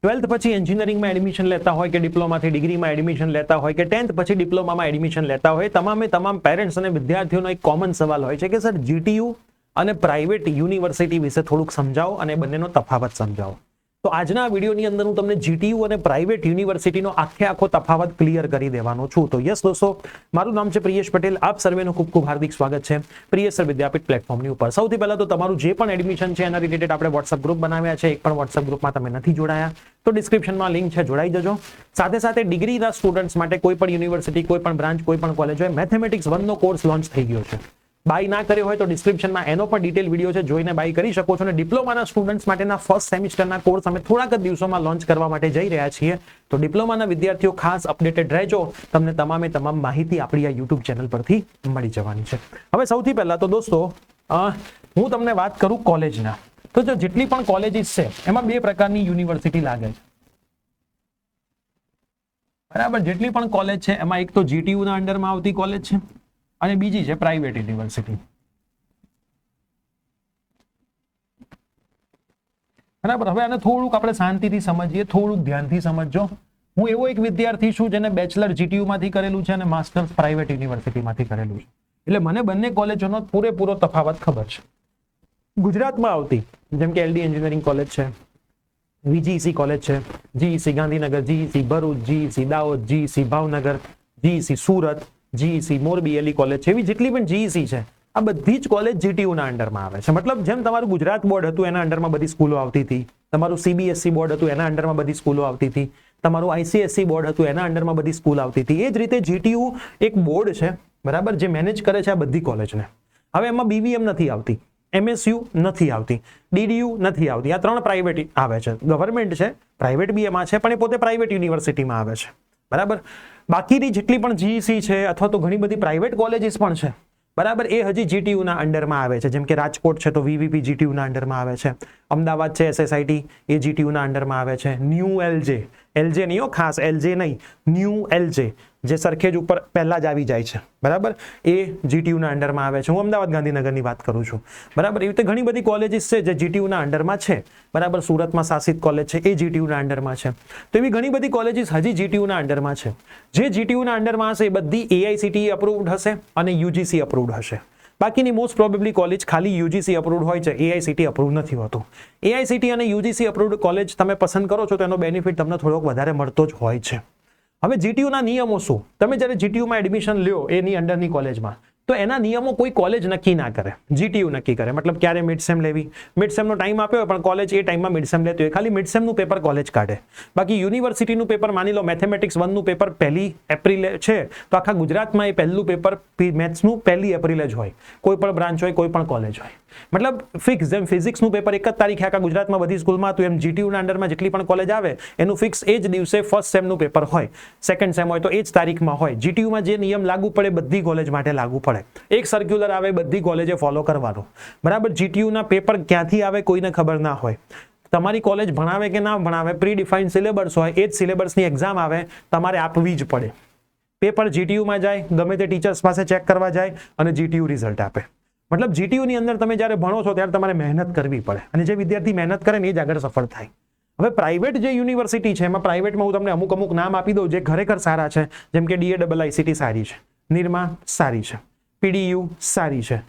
12th પછી એન્જિનિયરિંગમાં admission લેતા હોય કે ડિપ્લોમાથી ડિગ્રીમાં એડમિશન લેતા હોય કે 10th પછી ડિપ્લોમામાં એડમિશન લેતા હોય, તમામ પેરેન્ટ્સ અને વિદ્યાર્થીઓનો એક કોમન સવાલ હોય છે કે સર જીટીયુ અને પ્રાઇવેટ યુનિવર્સિટી વિશે થોડુંક સમજાવો અને બંનેનો તફાવત સમજાવો. તો આજના વિડીયોની અંદર હું તમને જીટીયુ અને પ્રાઇવેટ યુનિવર્સિટીનો આખો તફાવત ક્લિયર કરી દેવાનો છું. તો યસ દોસ્તો, મારું નામ છે પ્રિયેશ પટેલ. આપ સર્વેનું ખૂબ હાર્દિક સ્વાગત છે પ્રિયેશ સર વિદ્યાપીઠ પ્લેટફોર્મની ઉપર. સૌથી પહેલા તો તમારું જે પણ એડમિશન છે એના રિલેટેડ આપણે વોટ્સઅપ ગ્રુપ બનાવ્યા છે. એક પણ વોટ્સઅપ ગ્રુપમાં તમે નથી જોડાયા તો ડિસ્ક્રિપ્શનમાં લિંક છે, જોડાઈ જજો. સાથે સાથે ડિગ્રીના સ્ટુડન્ટ્સ માટે કોઈ પણ યુનિવર્સિટી, કોઈ પણ બ્રાન્ચ, કોઈ પણ કોલેજ હોય, મેથેમેટિક્સ 1 નો કોર્સ લોન્ચ થઈ ગયો છે. બાય ના કર્યો હોય તો ડિસ્ક્રિપ્શનમાં એનો પણ ડિટેલ વિડીયો છે, જોઈને બાય કરી શકો છો. અને ડિપ્લોમાના સ્ટુડન્ટ્સ માટેના ફર્સ્ટ સેમિસ્ટરના કોર્સ અમે થોડાક જ દિવસોમાં લોન્ચ કરવા માટે જઈ રહ્યા છીએ. તો ડિપ્લોમાના વિદ્યાર્થીઓ ખાસ અપડેટેડ રહેજો, તમને તમામ માહિતી આપણી આ યુટ્યુબ ચેનલ પરથી મળી જવાની છે. હવે સૌથી પહેલા તો દોસ્તો હું તમને વાત કરું કોલેજના. તો જો જેટલી પણ કોલેજીસ છે એમાં બે પ્રકારની યુનિવર્સિટી લાગે છે, બરાબર. જેટલી પણ કોલેજ છે એમાં એક તો જીટીયુ ના અંડરમાં આવતી કોલેજ છે અને બીજી છે પ્રાઇવેટ યુનિવર્સિટી, બરાબર. હવે આને થોડુંક આપણે શાંતિથી સમજીએ, થોડુંક ધ્યાનથી સમજજો. હું એવો એક વિદ્યાર્થી છું જેને બેચલર જીટીયુ માંથી કરેલું છે અને માસ્ટર્સ પ્રાઇવેટ યુનિવર્સિટીમાંથી કરેલું છે, એટલે મને બંને કોલેજોનો પૂરેપૂરો તફાવત ખબર છે. ગુજરાતમાં આવતી જેમ કે એલડી એન્જિનિયરિંગ કોલેજ છે, વીજીસી કોલેજ છે, GEC Gandhinagar, GEC Bharuch, GEC Dahod, GEC Bhavnagar, GEC Surat, GEC Morbi એલી કોલેજ છે, એવી જેટલી પણ જીઈસી છે આ બધી જ કોલેજ જીટીયુ ના અંડરમાં આવે છે. મતલબ જેમ તમારું ગુજરાત બોર્ડ હતું એના અંડરમાં બધી સ્કૂલો આવતી હતી, તમારું સીબીએસઈ બોર્ડ હતું એના અંડરમાં બધી સ્કૂલો આવતી હતી, તમારું આઈસીએસઈ બોર્ડ હતું એના અંડરમાં બધી સ્કૂલ આવતી હતી. એ જ રીતે જીટીયુ એક બોર્ડ છે, બરાબર, જે મેનેજ કરે છે આ બધી કોલેજને. હવે એમાં બીવીએમ નથી આવતી, એમએસયુ નથી આવતી, ડીડીયુ નથી આવતી. આ 3 પ્રાઇવેટ આવે છે. ગવર્મેન્ટ છે, પ્રાઇવેટ બી એમાં છે, પણ એ પોતે પ્રાઇવેટ યુનિવર્સિટીમાં આવે છે, બરાબર. બાકીની જેટલી પણ જીઈસી છે અથવા તો ઘણી બધી પ્રાઇવેટ કોલેજીસ પણ છે, બરાબર, એ હજી જીટીયુ ના અંડરમાં આવે છે. જેમ કે રાજકોટ છે તો વીવીપી જીટીયુ ના અંડરમાં આવે છે, અમદાવાદ છે એસએસઆઈટી એ જીટીયુ ના અંડરમાં આવે છે, ન્યૂ એલજે, એલજે નહીં હો, ખાસ એલજે નહીં, ન્યૂ એલજે જે સરખેજ ઉપર પહેલા જ આવી જાય છે, બરાબર, એ જીટીયુ ના અંડરમાં આવે છે. હું અમદાવાદ ગાંધીનગરની વાત કરું છું, બરાબર. એવી રીતે ઘણી બધી કોલેજીસ છે જે જીટીયુ ના અંડરમાં છે, બરાબર. સુરતમાં શાસિત કોલેજ છે એ જીટીયુ ના અંડરમાં છે. તો એવી ઘણી બધી કોલેજીસ હજી જીટીયુ ના અંડરમાં છે. જે જીટીયુ ના અંડરમાં હશે એ બધી એઆઈસીટીઈ અપ્રૂવ્ડ હશે અને યુજીસી અપ્રૂવ્ડ હશે. બાકીની મોસ્ટ પ્રોબેબલી કોલેજ ખાલી યુજીસી અપ્રૂવ્ડ હોય છે, એઆઈસીટી અપ્રૂવ નથી હોતું. એઆઈસીટી અને યુજીસી અપ્રૂવ્ડ કોલેજ તમે પસંદ કરો છો તો એનો બેનિફિટ તમને થોડોક વધારે મળતો જ હોય છે. હવે જીટીયુ ના નિયમો શું? તમે જ્યારે જીટીયુમાં એડમિશન લ્યો એની અંડરની કોલેજમાં, તો એના નિયમો કોઈ કોલેજ નક્કી ના કરે, જીટીયુ નક્કી કરે. મતલબ ક્યારે મિડસેમ લેવી, મિડસેમનો ટાઈમ આપ્યો હોય પણ કોલેજ એ ટાઈમમાં મિડસેમ લેતી હોય, ખાલી મિડસેમનું પેપર કોલેજ કાઢે. બાકી યુનિવર્સિટીનું પેપર, માની લો મેથેમેટિક્સ 1 નું પેપર 1 એપ્રિલે છે તો આખા ગુજરાતમાં એ પહેલું પેપર મેથ્સનું 1 એપ્રિલે જ હોય, કોઈ પણ બ્રાન્ચ હોય, કોઈ પણ કોલેજ હોય. મતલબ ફિક્સ, જેમ ફિઝિક્સનું પેપર 1 જ તારીખે આખા ગુજરાતમાં બધી સ્કૂલમાં હતું, એમ જીટીયુના અંડરમાં જેટલી પણ કોલેજ આવે એનું ફિક્સ એ જ દિવસે ફર્સ્ટ સેમનું પેપર હોય, સેકન્ડ સેમ હોય તો એ જ તારીખમાં હોય. જીટીયુમાં જે નિયમ લાગુ પડે બધી કોલેજ માટે લાગુ પડે. એક સર્ક્યુલર આવે, બધી કોલેજે ફોલો કરવાનો, બરાબર. જીટીયુના પેપર ક્યાંથી આવે કોઈને ખબર ના હોય. તમારી કોલેજ ભણાવે કે ના ભણાવે, પ્રી ડિફાઇન્ડ સિલેબસ હોય, એ જ સિલેબસની એક્ઝામ આવે, તમારે આપવી જ પડે. પેપર જીટીયુમાં જાય, ગમે તે ટીચર્સ પાસે ચેક કરવા જાય અને જીટીયુ રિઝલ્ટ આપે. મતલબ જીટીયુની અંદર તમે જ્યારે ભણો છો ત્યારે તમારે મહેનત કરવી પડે અને જે વિદ્યાર્થી મહેનત કરે ને એ જ આગળ સફળ થાય. હવે પ્રાઇવેટ જે યુનિવર્સિટી છે એમાં પ્રાઇવેટમાં હું તમને અમુક નામ આપી દઉં જે ખરેખર સારા છે. જેમ કે DAIICT સારી છે, નિરમા સારી છે, પીડીયુ સારી છે,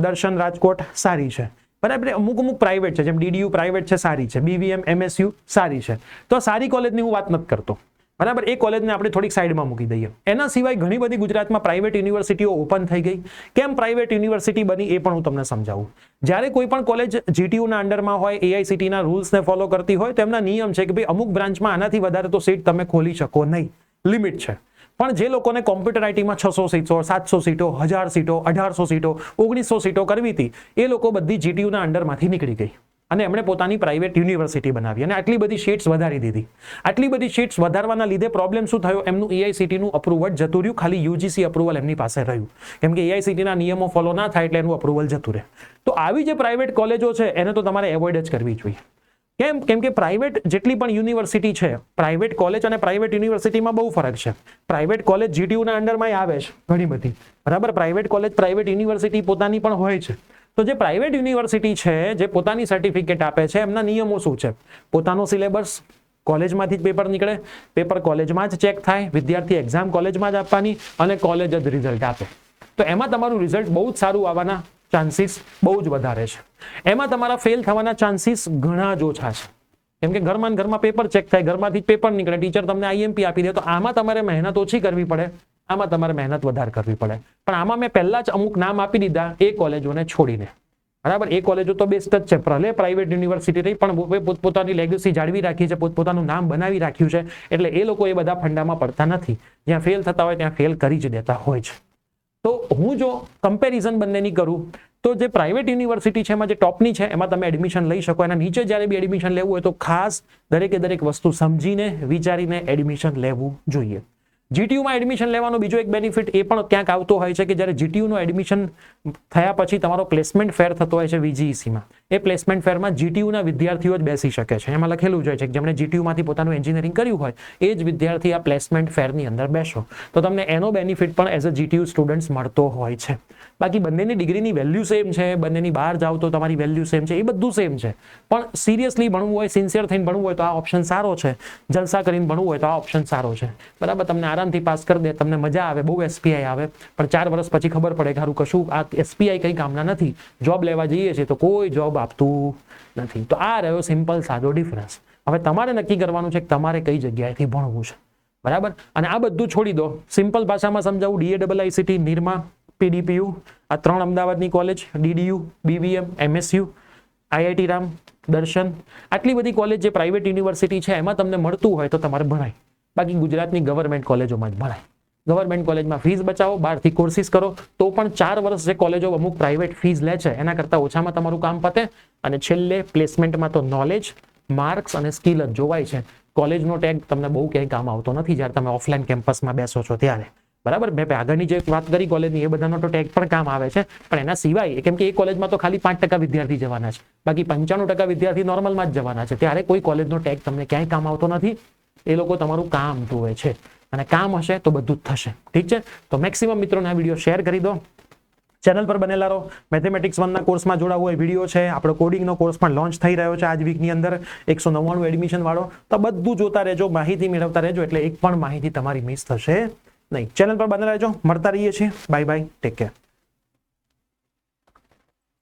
દર્શન રાજકોટ સારી છે, બરાબર. અમુક પ્રાઇવેટ છે, જેમ DDU પ્રાઇવેટ છે, સારી છે, BVM MSU સારી છે. તો સારી કોલેજની હું વાત નથી કરતો, બરાબર. એ કોલેજને આપણે થોડીક સાઈડમાં મૂકી દઈએ. એના સિવાય ઘણી બધી ગુજરાતમાં પ્રાઇવેટ યુનિવર્સિટીઓ ઓપન થઈ ગઈ. કેમ પ્રાઇવેટ યુનિવર્સિટી બની એ પણ હું તમને સમજાવું. જ્યારે કોઈ પણ કોલેજ જીટીયુના અંડરમાં હોય, એઆઈસીટીના રૂલ્સને ફોલો કરતી હોય તો એમના નિયમ છે કે ભાઈ અમુક બ્રાન્ચમાં આનાથી વધારે તો સીટ તમે ખોલી શકો નહીં, લિમિટ છે. પણ જે લોકોને કોમ્પ્યુટર આઈટીમાં 600 સીટો, 700 સીટો, 1000 સીટો, 1800 સીટો, 1900 સીટો કરવી હતી, એ લોકો બધી જીટીયુના અંડરમાંથી નીકળી ગઈ અને એમણે પોતાની પ્રાઇવેટ યુનિવર્સિટી બનાવી અને આટલી બધી સીટ્સ વધારી દીધી. આટલી બધી સીટ્સ વધારવાના લીધે પ્રોબ્લેમ શું થયો, એમનું એઆઈસીટીનું અપ્રુવલ જતું રહ્યું, ખાલી યુજીસી અપ્રુવલ એમની પાસે રહ્યું. કેમ કે એઆઈસીટીના નિયમો ફોલો ના થાય એટલે એનું અપ્રુવલ જતું રહે. તો આવી જે પ્રાઇવેટ કોલેજો છે એને તો તમારે એવોઇડ જ કરવી જોઈએ. કેમ કે પ્રાઇવેટ જેટલી પણ યુનિવર્સિટી છે, પ્રાઇવેટ કોલેજ અને પ્રાઇવેટ યુનિવર્સિટીમાં બહુ ફરક છે. પ્રાઇવેટ કોલેજ જીટીયુના અંડરમાં આવે છે ઘણી બધી, બરાબર. પ્રાઇવેટ કોલેજ, પ્રાઇવેટ યુનિવર્સિટી પોતાની પણ હોય છે. તો જે પ્રાઇવેટ યુનિવર્સિટી છે જે પોતાની સર્ટિફિકેટ આપે છે એમના નિયમો શું છે, પોતાનો સિલેબસ, કોલેજમાંથી જ પેપર નીકળે, પેપર કોલેજમાં જ ચેક થાય, વિદ્યાર્થી એક્ઝામ કોલેજમાં જ આપવાની અને કોલેજ જ રિઝલ્ટ આપે. તો એમાં તમારું રિઝલ્ટ બહુ જ સારું આવવાના ચાન્સીસ બહુ જ વધારે છે. એમાં તમારા ફેલ થવાના ચાન્સીસ ઘણા જ ઓછા છે. કેમ કે ઘરમાં પેપર ચેક થાય, ઘરમાંથી જ પેપર નીકળે, ટીચર તમને આઈએમપી આપી દે. તો આમાં તમારે મહેનત ઓછી કરવી પડે, આમાં તમારે મહેનત વધારે કરવી પડે. પણ આમાં મેં પહેલા જ અમુક નામ આપી દીધા એ કોલેજોને છોડીને. બરાબર, એ કોલેજો તો બેસ્ટ જ છે, ભલે પ્રાઇવેટ યુનિવર્સિટી રહી પણ પોતપોતાની લેગસી જાળવી રાખી છે, પોતપોતાનું નામ બનાવી રાખ્યું છે. એટલે એ લોકો એ બધા ફંડામાં પડતા નથી. જ્યાં ફેલ થતા હોય ત્યાં ફેલ કરી જ દેતા હોય છે. તો હું જો કમ્પેરિઝન બંનેની કરું તો જે પ્રાઇવેટ યુનિવર્સિટી છે એમાં જે ટોપની છે એમાં તમે એડમિશન લઈ શકો. એના નીચે જ્યારે બી એડમિશન લેવું હોય તો ખાસ દરેકે દરેક વસ્તુ સમજીને વિચારીને એડમિશન લેવું જોઈએ. જીટીયુમાં એડમિશન લેવાનો બીજો એક બેનિફિટ એ પણ ક્યાંક આવતો હોય છે કે જ્યારે જીટીયુનું એડમિશન થયા પછી તમારો પ્લેસમેન્ટ ફેર થતો હોય છે વીજીઈસીમાં. એ પ્લેસમેન્ટ ફેરમાં જીટીયુના વિદ્યાર્થીઓ જ બેસી શકે છે. એમાં લખેલું જ હોય છે કે જેમણે જીટીયુમાંથી પોતાનું એન્જિનિયરિંગ કર્યું હોય એ જ વિદ્યાર્થી આ પ્લેસમેન્ટ ફેરની અંદર બેસો. તો તમને એનો બેનિફિટ પણ એઝ અ જીટીયુ સ્ટુડન્ટ્સ મળતો હોય છે. બાકી બંનેની ડિગ્રીની વેલ્યુ સેમ છે, બંનેની બહાર જાઓ તો તમારી વેલ્યુ સેમ છે, એ બધું સેમ છે. પણ સિરિયસલી ભણવું હોય, સિન્સિયર થઈને ભણવું હોય તો આ ઓપ્શન સારો છે. જલસા કરીને ભણવું હોય તો આ ઓપ્શન સારો છે. બરાબર, તમને આરામથી પાસ કરી દે, તમને મજા આવે, બહુ એસપીઆઈ આવે. પણ 4 વર્ષ પછી ખબર પડે કે હારું કશું આ એસપીઆઈ કંઈ કામના નથી. જોબ લેવા જઈએ છીએ તો કોઈ જોબ આપતું નથી. તો આ રહ્યો સિમ્પલ સાદો ડિફરન્સ. હવે તમારે નક્કી કરવાનું છે કે તમારે કઈ જગ્યાએથી ભણવું છે. બરાબર, અને આ બધું છોડી દો. સિમ્પલ ભાષામાં સમજાવું, DAIICT, નિરમા, PDPU, આ 3 અમદાવાદની college, DDU, BVM, MSU, IIT Ram, દર્શન, આટલી બધી કોલેજ જે પ્રાઇવેટ યુનિવર્સિટી છે એમાં તમને મળતું હોય તો તમારે ભણાય. બાકી ગુજરાતની ગવર્મેન્ટ કોલેજોમાં જ ભણાય. ગવર્મેન્ટ કોલેજમાં ફીસ બચાવો, બહારથી કોર્સિસ કરો તો પણ 4 વર્ષ જે કોલેજો અમુક પ્રાઇવેટ ફીસ લે છે એના કરતાં ઓછામાં તમારું કામ પતે. અને છેલ્લે પ્લેસમેન્ટમાં તો નોલેજ, માર્ક્સ અને સ્કિલ જ જોવાય છે. કોલેજનો ટેગ તમને બહુ ક્યાંય કામ આવતો નથી જ્યારે તમે ઓફલાઈન કેમ્પસમાં બેસો છો ત્યારે. બરાબર, મેં આગળની જે વાત કરી કોલેજની એ બધાનો તો ટેગ પણ કામ આવે છે. પણ એના સિવાય કેમ કે એ કોલેજમાં તો ખાલી 5% વિદ્યાર્થી જવાના છે, બાકી 95% વિદ્યાર્થી નોર્મલમાં જ જવાના છે. ત્યારે કોઈ કોલેજનો ટેગ તમને ક્યાંય કામ આવતો નથી. એ લોકો તમારું કામ જોવે છે અને કામ હશે તો બધું જ થશે. ઠીક છે, તો મેક્સિમમ મિત્રોને આ વિડીયો શેર કરી દો. ચેનલ પર બનેલા રહો. મેથેમેટિક્સ 1ના કોર્સમાં જોડાવું હોય વિડીયો છે. આપણો કોડિંગનો કોર્સ પણ લોન્ચ થઈ રહ્યો છે આજ વીકની અંદર, 199 એડમિશન વાળો. તો બધું જોતા રહેજો, માહિતી મેળવતા રહેજો, એટલે એક પણ માહિતી તમારી મિસ થશે નહીં. ચેનલ પર બનેલા રહેજો. મળતા રહીએ છીએ. Bye bye, take care.